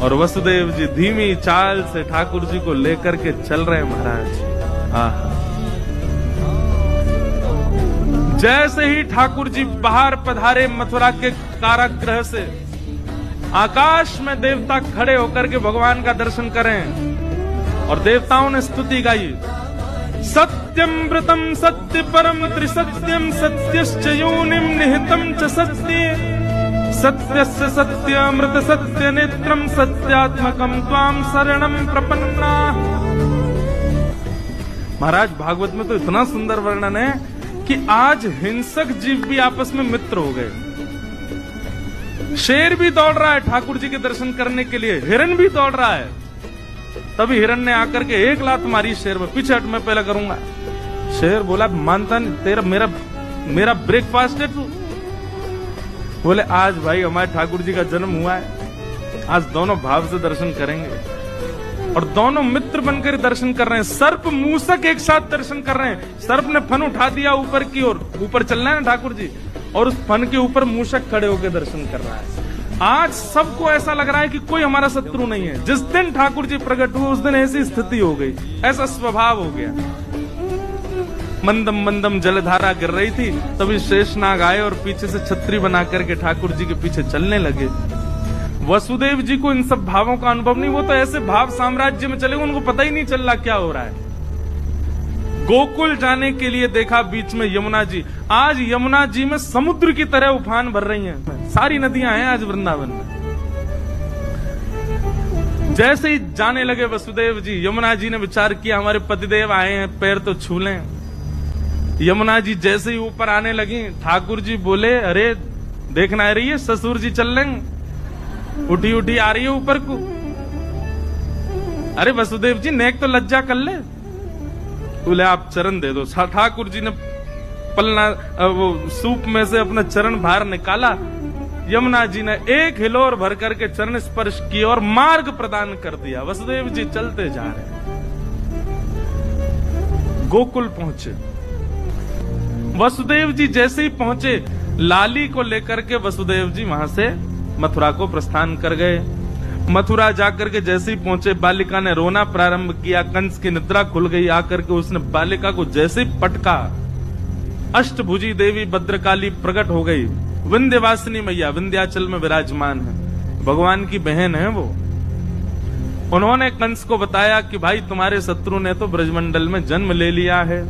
और वसुदेव जी धीमी चाल से ठाकुर जी को लेकर के चल रहे हैं महाराज। आहा। जैसे ही ठाकुर जी बाहर पधारे मथुरा के कारागृह से, आकाश में देवता खड़े होकर के भगवान का दर्शन करें और देवताओं ने स्तुति गाई। सत्यमृतम सत्य परम त्रिसत्यम सत्यश्च योनिम निहितम च सत्ये सत्यस्य सत्यामृत सत्य नेत्रम सत्यात्मकम त्वाम शरणम प्रपन्ना। महाराज भागवत में तो इतना सुंदर वर्णन है कि आज हिंसक जीव भी आपस में मित्र हो गए। शेर भी दौड़ रहा है ठाकुर जी के दर्शन करने के लिए, हिरन भी दौड़ रहा है। तभी हिरन ने आकर के एक लात मारी शेर में, पीछे हट मैं पहले करूंगा। शेर बोला मानता नहीं, तेरा मेरा ब्रेकफास्ट है तू। बोले आज भाई हमारे ठाकुर जी का जन्म हुआ है, आज दोनों भाव से दर्शन करेंगे। और दोनों मित्र बनकर दर्शन कर रहे हैं। सर्प मूसक एक साथ दर्शन कर रहे हैं। सर्प ने फन उठा दिया ऊपर की ओर, ऊपर चल रहे हैं ठाकुर जी, और उस फन के ऊपर मूषक खड़े होकर दर्शन कर रहा है। आज सबको ऐसा लग रहा है कि कोई हमारा शत्रु नहीं है। जिस दिन ठाकुर जी प्रकट हुए उस दिन ऐसी स्थिति हो गई, ऐसा स्वभाव हो गया। मंदम मंदम जलधारा गिर रही थी, तभी शेषनाग आए और पीछे से छतरी बना करके ठाकुर जी के पीछे चलने लगे। वसुदेव जी को इन सब भावों का अनुभव नहीं, वो तो ऐसे भाव साम्राज्य में चले, उनको पता ही नहीं चल रहा क्या हो रहा है। गोकुल जाने के लिए देखा बीच में यमुना जी। आज यमुना जी में समुद्र की तरह उफान भर रही हैं। सारी नदियां हैं आज वृंदावन में। जैसे ही जाने लगे वसुदेव जी, यमुना जी ने विचार किया हमारे पतिदेव आए हैं, पैर तो छू लें। यमुना जी जैसे ही ऊपर आने लगी, ठाकुर जी बोले अरे देखना आ रही है ससुर जी चल लेंगे, उठी उठी आ रही है ऊपर को। अरे वसुदेव जी नेक तो लज्जा कर ले। बोले आप चरण दे दो। ठाकुर जी ने पलना वो सूप में से अपना चरण बाहर निकाला। यमुना जी ने एक हिलोर भर करके चरण स्पर्श किया और मार्ग प्रदान कर दिया। वसुदेव जी चलते जा रहे हैं। गोकुल पहुंचे। वसुदेव जी जैसे ही पहुंचे, लाली को लेकर के वसुदेव जी वहां से मथुरा को प्रस्थान कर गए। मथुरा जाकर के जैसे ही पहुंचे, बालिका ने रोना प्रारंभ किया। कंस की निद्रा खुल गई। आकर के उसने बालिका को जैसे ही पटका, अष्टभुजी देवी भद्रकाली प्रकट हो गई। विंध्यवासिनी मैया विंध्याचल में विराजमान है, भगवान की बहन है वो। उन्होंने कंस को बताया कि भाई तुम्हारे शत्रु ने तो ब्रजमंडल में जन्म ले लिया है।